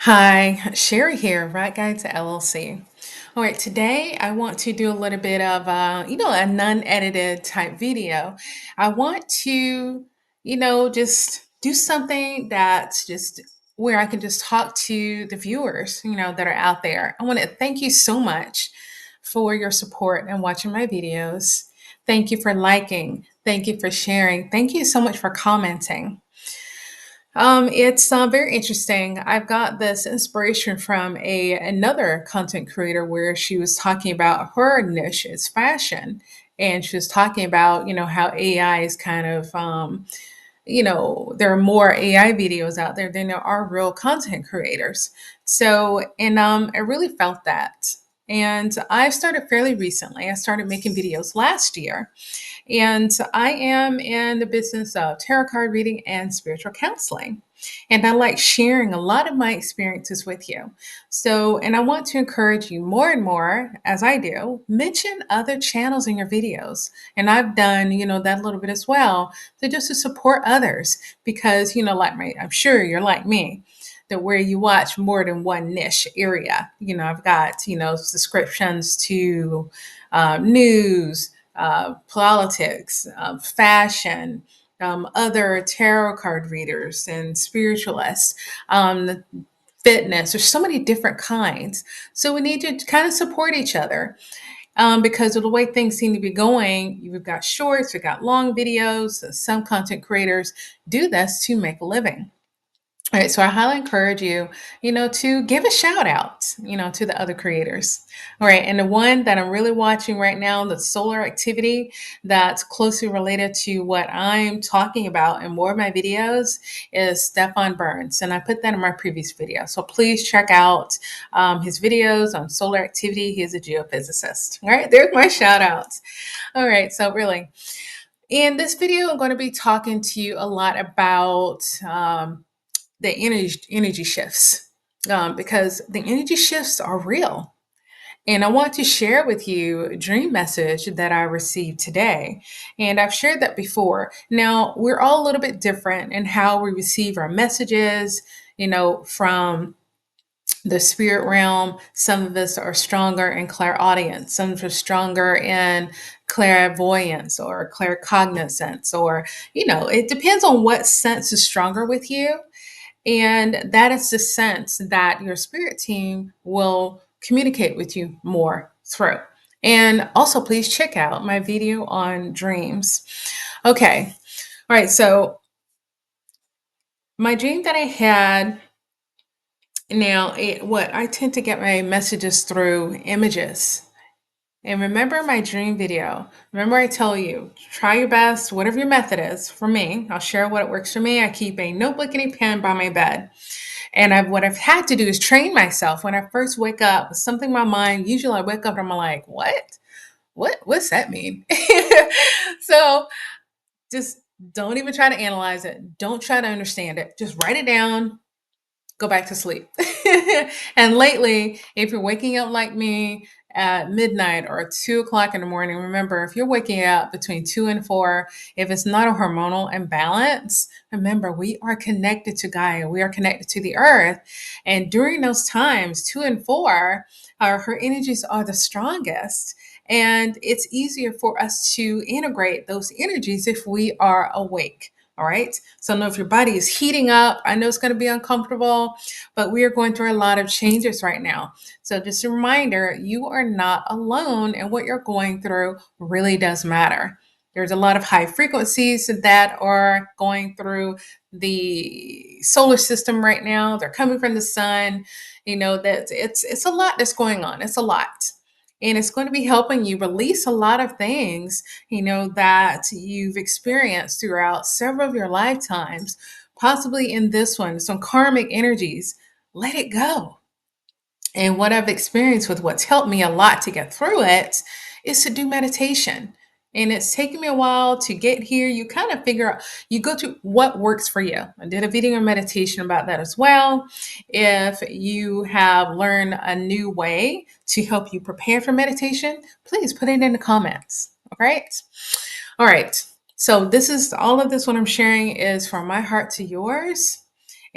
Hi, Sherry here, Wright Guides LLC. All right, today I want to do a little bit of, a non-edited type video. I want to, just do something that's just where I can just talk to the viewers, that are out there. I want to thank you so much for your support and watching my videos. Thank you for liking. Thank you for sharing. Thank you so much for commenting. It's very interesting. I've got this inspiration from another content creator where she was talking about her niche is fashion, and she was talking about how AI is kind of there are more AI videos out there than there are real content creators. So, and I really felt that. And I started fairly recently. I started making videos last year, and I am in the business of tarot card reading and spiritual counseling. And I like sharing a lot of my experiences with you. So, and I want to encourage you more and more, as I do, mention other channels in your videos. And I've done, that a little bit as well, just to support others because, like me, I'm sure you're like me, that where you watch more than one niche area. I've got, subscriptions to news, politics, fashion, other tarot card readers and spiritualists, fitness. There's so many different kinds. So we need to kind of support each other because of the way things seem to be going. You've got shorts, you've got long videos. Some content creators do this to make a living. All right, so I highly encourage you, to give a shout out, to the other creators. All right, and the one that I'm really watching right now, the solar activity that's closely related to what I'm talking about in more of my videos is Stefan Burns, and I put that in my previous video. So please check out his videos on solar activity. He is a geophysicist. All right, there's my shout outs. All right, so really, in this video, I'm going to be talking to you a lot about the energy shifts because the energy shifts are real. And I want to share with you a dream message that I received today. And I've shared that before. Now, we're all a little bit different in how we receive our messages, from the spirit realm. Some of us are stronger in clairaudience, some of us are stronger in clairvoyance or claircognizance, or, it depends on what sense is stronger with you, and that is the sense that your spirit team will communicate with you more through. And also, please check out my video on dreams. Okay. All right. So, my dream that I had now, what I tend to get my messages through images. And remember my dream video. Remember, I tell you, try your best, whatever your method is. For me, I'll share what works for me. I keep a notebook and a pen by my bed. And what I've had to do is train myself when I first wake up with something in my mind. Usually I wake up and I'm like, what? What's that mean? So just don't even try to analyze it. Don't try to understand it. Just write it down, go back to sleep. And lately, if you're waking up like me at midnight or 2 o'clock in the morning, remember, if you're waking up between 2 and 4, if it's not a hormonal imbalance, remember, we are connected to Gaia, we are connected to the earth. And during those times, 2 and 4, her energies are the strongest. And it's easier for us to integrate those energies if we are awake. All right. So I know if your body is heating up, I know it's going to be uncomfortable, but we are going through a lot of changes right now. So just a reminder, you are not alone, and what you're going through really does matter. There's a lot of high frequencies that are going through the solar system right now. They're coming from the sun. That it's a lot that's going on. It's a lot. And it's going to be helping you release a lot of things, that you've experienced throughout several of your lifetimes, possibly in this one, some karmic energies. Let it go. And what I've experienced with what's helped me a lot to get through it is to do meditation. And it's taken me a while to get here. You kind of figure out, you go to what works for you. I did a video on meditation about that as well. If you have learned a new way to help you prepare for meditation, please put it in the comments. All right. All right. So this is all of this, what I'm sharing is from my heart to yours.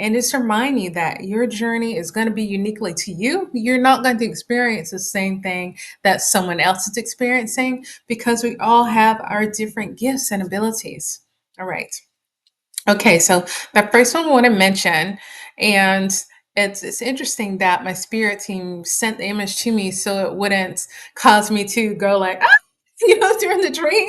And just remind you that your journey is going to be uniquely to you. You're not going to experience the same thing that someone else is experiencing because we all have our different gifts and abilities. All right. Okay, so the first one I want to mention, and it's interesting that my spirit team sent the image to me so it wouldn't cause me to go like, ah, during the dream.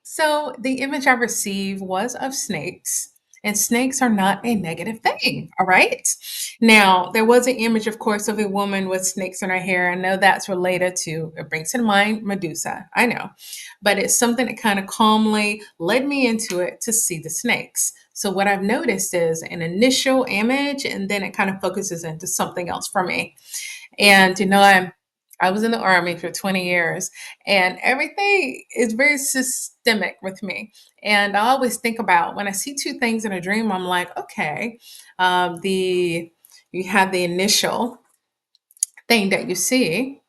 So the image I received was of snakes, and snakes are not a negative thing. All right. Now, there was an image, of course, of a woman with snakes in her hair. I know that's related to, it brings to mind Medusa. I know. But it's something that kind of calmly led me into it to see the snakes. So what I've noticed is an initial image, and then it kind of focuses into something else for me. And I was in the army for 20 years, and everything is very systemic with me. And I always think about when I see two things in a dream, I'm like, okay, the you have the initial thing that you see,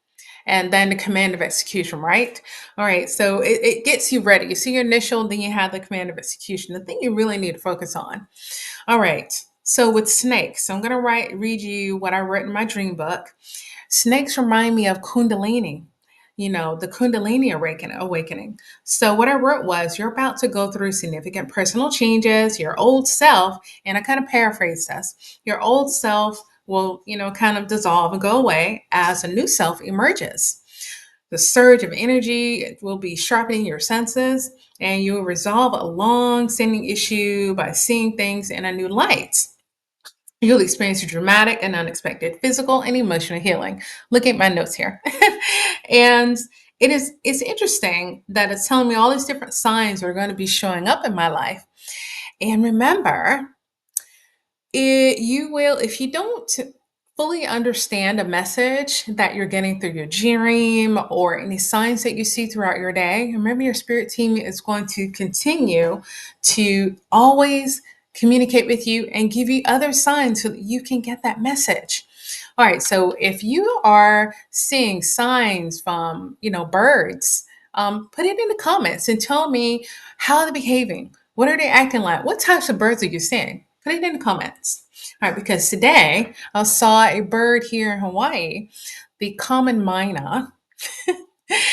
and then the command of execution, right? All right, so it gets you ready. You see your initial, then you have the command of execution, the thing you really need to focus on. All right. So with snakes, so I'm going to read you what I wrote in my dream book. Snakes remind me of Kundalini, the Kundalini awakening. So, what I wrote was, you're about to go through significant personal changes. Your old self, and I kind of paraphrase this, your old self will, kind of dissolve and go away as a new self emerges. The surge of energy will be sharpening your senses, and you will resolve a long standing issue by seeing things in a new light. You'll experience a dramatic and unexpected physical and emotional healing. Look at my notes here. And it's interesting that it's telling me all these different signs are going to be showing up in my life. And remember, you will, if you don't fully understand a message that you're getting through your dream or any signs that you see throughout your day, remember your spirit team is going to continue to always communicate with you and give you other signs so that you can get that message. All right, so if you are seeing signs from, birds, put it in the comments and tell me how they're behaving. What are they acting like? What types of birds are you seeing? Put it in the comments. All right, because today I saw a bird here in Hawaii, the common myna,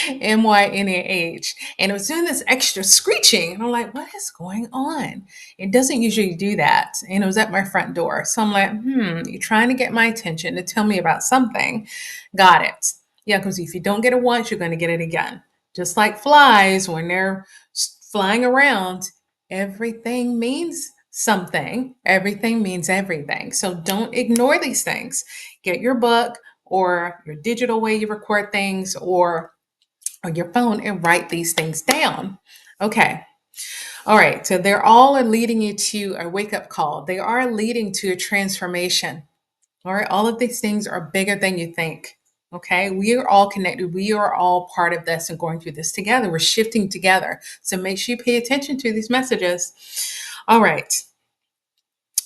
Mynah, and it was doing this extra screeching. And I'm like, what is going on? It doesn't usually do that. And it was at my front door. So I'm like, you're trying to get my attention to tell me about something. Got it. Yeah, because if you don't get it once, you're going to get it again. Just like flies, when they're flying around, everything means something. Everything means everything. So don't ignore these things. Get your book or your digital way you record things, or on your phone, and write these things down. Okay. All right. So they're all are leading you to a wake up call. They are leading to a transformation. All right. All of these things are bigger than you think. Okay. We are all connected. We are all part of this and going through this together. We're shifting together. So make sure you pay attention to these messages. All right.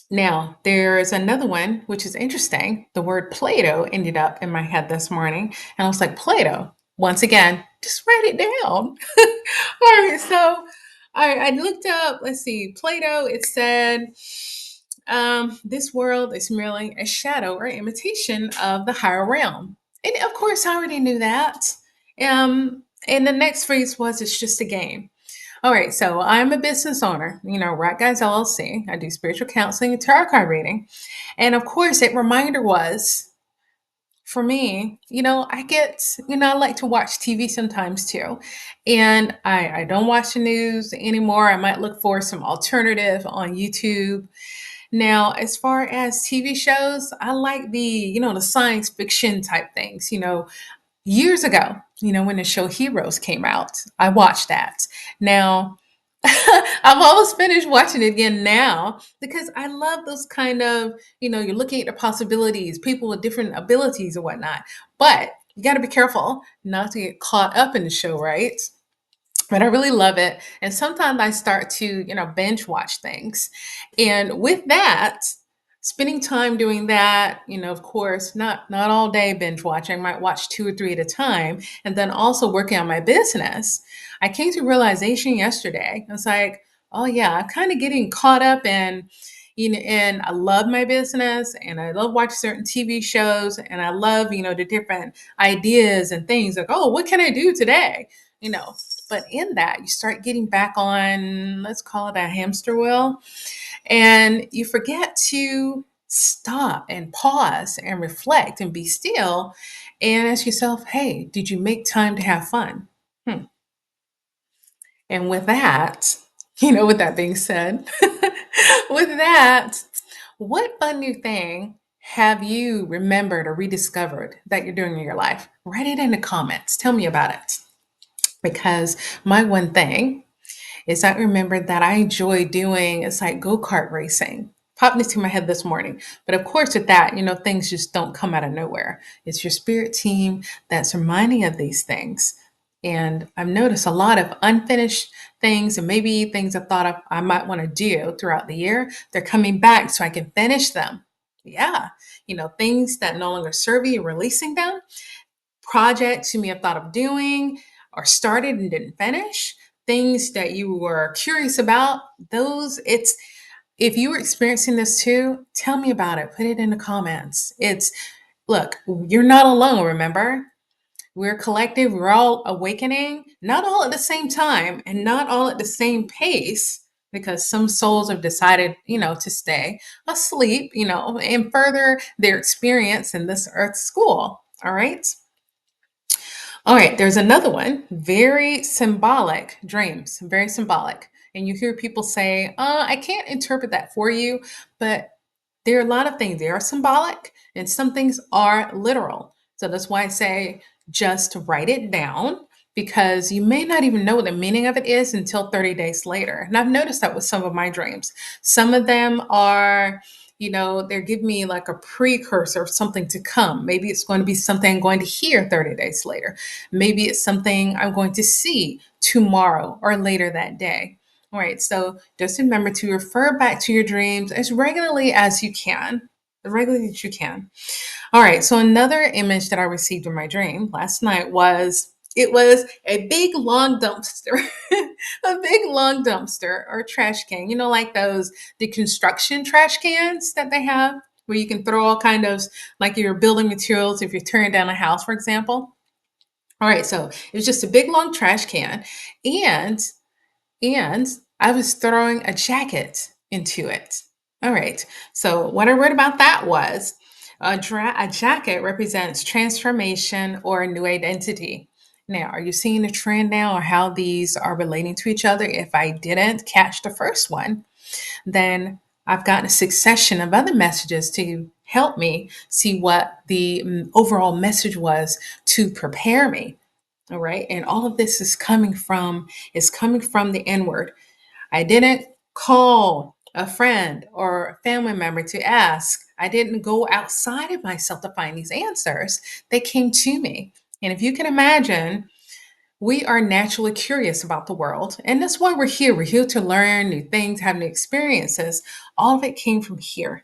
Now, there's another one, which is interesting. The word Play-Doh ended up in my head this morning. And I was like, Play-Doh. Once again, just write it down. All right. So I looked up, let's see, Play-Doh. It said, this world is merely a shadow or imitation of the higher realm. And of course, I already knew that. And the next phrase was, it's just a game. All right, so I'm a business owner, Wright Guides LLC. I do spiritual counseling and tarot card reading. And of course, a reminder was for me, I like to watch TV sometimes too. And I don't watch the news anymore. I might look for some alternative on YouTube. Now, as far as TV shows, I like the science fiction type things, years ago, when the show Heroes came out, I watched that. Now, I'm almost finished watching it again now because I love those kind of, you're looking at the possibilities, people with different abilities and whatnot. But you got to be careful not to get caught up in the show, right? But I really love it. And sometimes I start to, binge watch things. And with that, spending time doing that, of course, not all day binge watching. I might watch two or three at a time. And then also working on my business. I came to realization yesterday. I was like, oh yeah, I'm kind of getting caught up in, and I love my business and I love watching certain TV shows and I love, the different ideas and things like, oh, what can I do today? You know, but in that, you start getting back on, let's call it a hamster wheel, and you forget to stop and pause and reflect and be still and ask yourself, hey, did you make time to have fun? Hmm. And with that, with that being said, with that, what fun new thing have you remembered or rediscovered that you're doing in your life? Write it in the comments. Tell me about it. Because my one thing is I remembered that I enjoy doing, it's like go-kart racing. Popped into my head this morning. But of course, with that, things just don't come out of nowhere. It's your spirit team that's reminding of these things. And I've noticed a lot of unfinished things and maybe things I thought I might want to do throughout the year. They're coming back so I can finish them. Yeah. Things that no longer serve you, releasing them, projects you may have thought of doing or started and didn't finish, things that you were curious about, those it's if you were experiencing this too, tell me about it. Put it in the comments. It's look, you're not alone, remember? We're collective, we're all awakening, not all at the same time and not all at the same pace because some souls have decided, to stay asleep, and further their experience in this earth school. All right. All right, there's another one, very symbolic dreams, very symbolic. And you hear people say, I can't interpret that for you, but there are a lot of things. They are symbolic and some things are literal. So that's why I say just write it down because you may not even know what the meaning of it is until 30 days later. And I've noticed that with some of my dreams. Some of them are, they're giving me like a precursor of something to come. Maybe it's going to be something I'm going to hear 30 days later. Maybe it's something I'm going to see tomorrow or later that day. All right, so just remember to refer back to your dreams as regularly as you can, as regularly as you can. All right, so another image that I received in my dream last night was it was a big long dumpster, a big long dumpster or trash can. Like those the construction trash cans that they have, where you can throw all kind of like your building materials if you're tearing down a house, for example. All right, so it was just a big long trash can, and and I was throwing a jacket into it. All right. So what I read about that was a jacket represents transformation or a new identity. Now, are you seeing a trend now or how these are relating to each other? If I didn't catch the first one, then I've gotten a succession of other messages to help me see what the overall message was to prepare me. All right. And all of this is coming from the inward. I didn't call a friend or a family member to ask. I didn't go outside of myself to find these answers. They came to me. And if you can imagine, we are naturally curious about the world. And that's why we're here. We're here to learn new things, have new experiences. All of it came from here.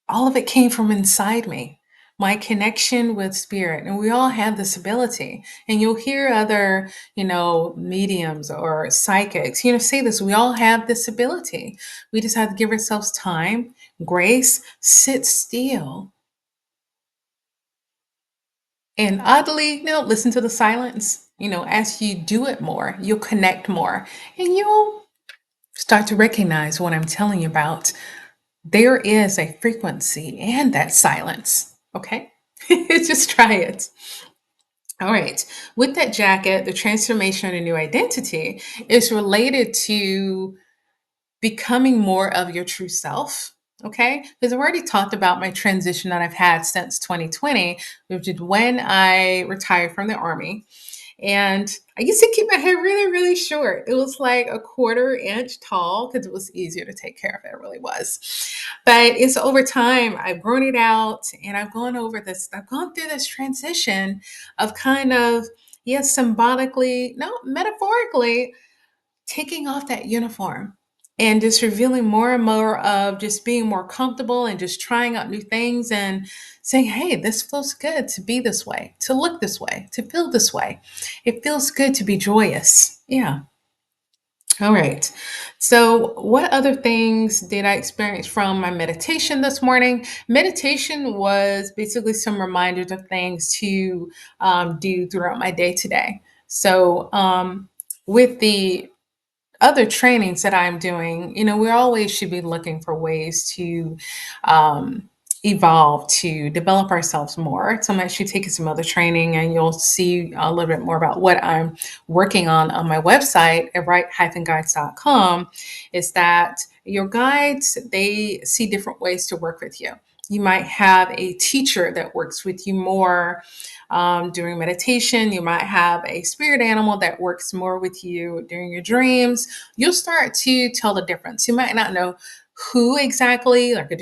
All of it came from inside me, my connection with spirit. And we all have this ability. And you'll hear other, mediums or psychics, say this. We all have this ability. We just have to give ourselves time, grace, sit still. And oddly, listen to the silence. As you do it more, you'll connect more and you'll start to recognize what I'm telling you about. There is a frequency and that silence. Okay. Just try it. All right. With that jacket, the transformation and a new identity is related to becoming more of your true self. Okay. Because I've already talked about my transition that I've had since 2020, which is when I retired from the Army. And I used to keep my hair really, really short. It was like a quarter inch tall because it was easier to take care of. It really was. But it's over time, I've grown it out and I've gone through this transition of kind of, yes, symbolically, no, metaphorically, taking off that uniform and just revealing more and more of just being more comfortable and just trying out new things and saying, hey, this feels good to be this way, to look this way, to feel this way. It feels good to be joyous. Yeah. All right. So, what other things did I experience from my meditation this morning? Meditation was basically some reminders of things to do throughout my day today. So, with the other trainings that I'm doing, we always should be looking for ways to um, evolve, to develop ourselves more. So I'm actually taking some other training, and you'll see a little bit more about what I'm working on my website at wright-guides.com. Is that your guides, they see different ways to work with you. You might have a teacher that works with you more during meditation. You might have a spirit animal that works more with you during your dreams. You'll start to tell the difference. You might not know who exactly, like a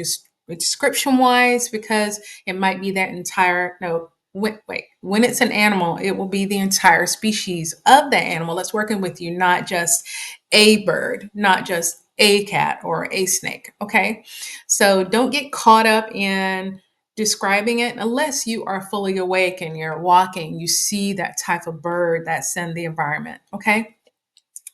description wise, because it might be that entire, no, wait, when it's an animal, it will be the entire species of the animal that's working with you, not just a bird, not just a cat or a snake. Okay. So don't get caught up in describing it unless you are fully awake and you're walking, you see that type of bird that's in the environment. Okay.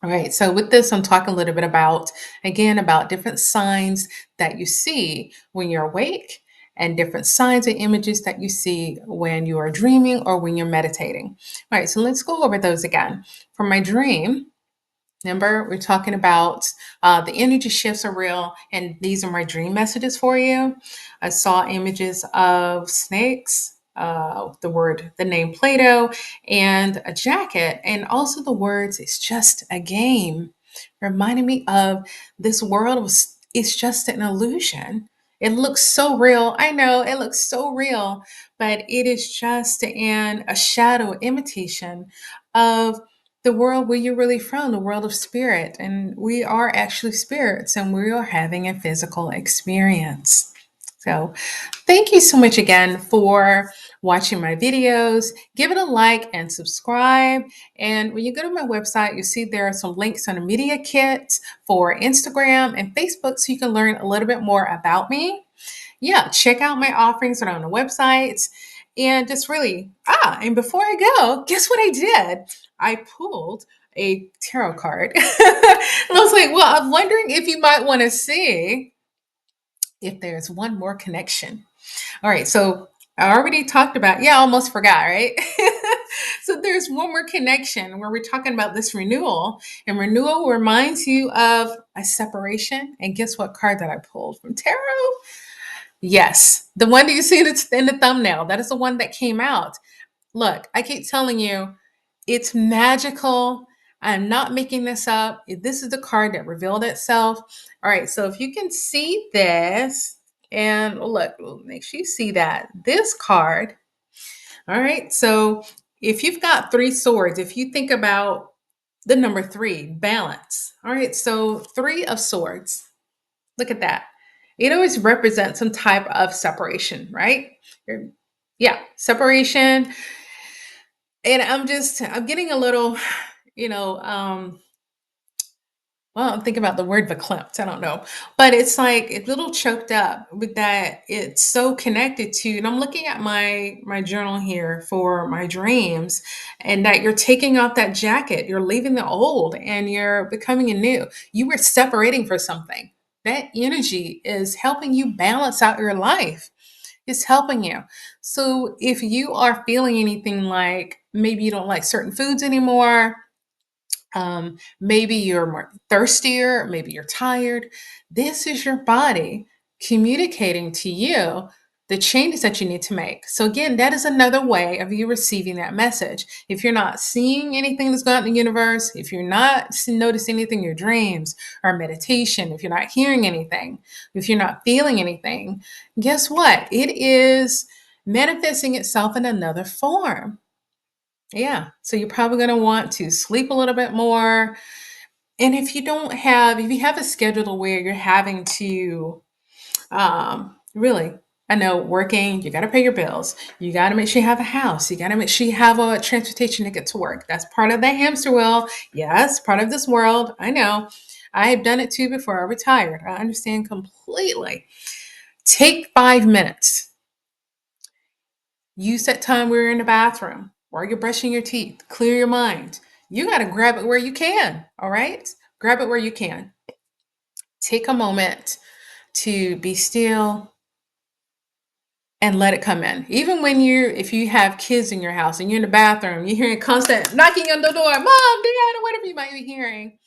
All right, so with this, I'm talking a little bit about, again, about different signs that you see when you're awake and different signs and images that you see when you are dreaming or when you're meditating. All right, so let's go over those again. For my dream, remember, we're talking about the energy shifts are real, and these are my dream messages for you. I saw images of snakes, the name Play-Doh, and a jacket, and also the words "It's just a game," reminding me of this world was. It's just an illusion. It looks so real. I know it looks so real, but it is just a shadow imitation of the world where you're really from, the world of spirit. And we are actually spirits and we are having a physical experience. So, thank you so much again for watching my videos. Give it a like and subscribe. And when you go to my website, you see there are some links on a media kit for Instagram and Facebook so you can learn a little bit more about me. Yeah, check out my offerings that are on the website. And just really, and before I go, guess what I did? I pulled a tarot card. And I was like, well, I'm wondering if you might want to see if there's one more connection. All right, so I already talked about, yeah, I almost forgot, right? So there's one more connection where we're talking about this renewal, and renewal reminds you of a separation. And guess what card that I pulled from tarot? Yes, the one that you see that's in the thumbnail. That is the one that came out. Look, I keep telling you, it's magical. I'm not making this up. This is the card that revealed itself. All right, so if you can see this, and look, make sure you see that. This card, all right, so if you've got three swords, if you think about the number three, balance. All right, so three of swords. Look at that. It always represents some type of separation, right? Yeah, separation. And I'm getting a little, you know, well, I'm thinking about the word verklempt. I don't know, but it's like a little choked up with that. It's so connected to, and I'm looking at my journal here for my dreams, and that you're taking off that jacket, you're leaving the old, and you're becoming a new. You were separating for something. That energy is helping you balance out your life. It's helping you. So if you are feeling anything like maybe you don't like certain foods anymore, maybe you're more thirstier, maybe you're tired. This is your body communicating to you the changes that you need to make. So, again, that is another way of you receiving that message. If you're not seeing anything that's going on in the universe, if you're not noticing anything in your dreams or meditation, if you're not hearing anything, if you're not feeling anything, guess what? It is manifesting itself in another form. Yeah. So you're probably going to want to sleep a little bit more, and if you have a schedule where you're having to, really, I know working, you got to pay your bills. You got to make sure you have a house. You got to make sure you have a transportation to get to work. That's part of the hamster wheel. Yes, part of this world. I know. I have done it too before I retired. I understand completely. Take 5 minutes. Use that time where you're in the bathroom or you're brushing your teeth. Clear your mind. You got to grab it where you can. All right. Grab it where you can. Take a moment to be still and let it come in. Even when if you have kids in your house and you're in the bathroom, you're hearing constant knocking on the door, mom, dad, or whatever you might be hearing.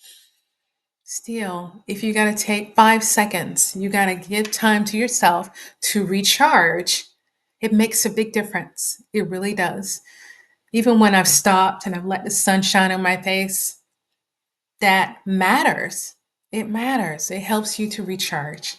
Still, if you got to take 5 seconds, you got to give time to yourself to recharge. It makes a big difference. It really does. Even when I've stopped and I've let the sun shine on my face, that matters. It matters. It helps you to recharge.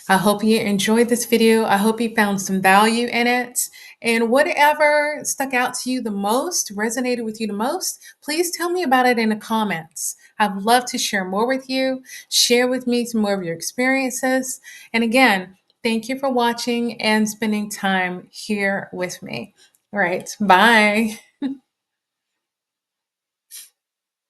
I hope you enjoyed this video. I hope you found some value in it. And whatever stuck out to you the most, resonated with you the most, please tell me about it in the comments. I'd love to share more with you. Share with me some more of your experiences. And again, thank you for watching and spending time here with me. All right, bye.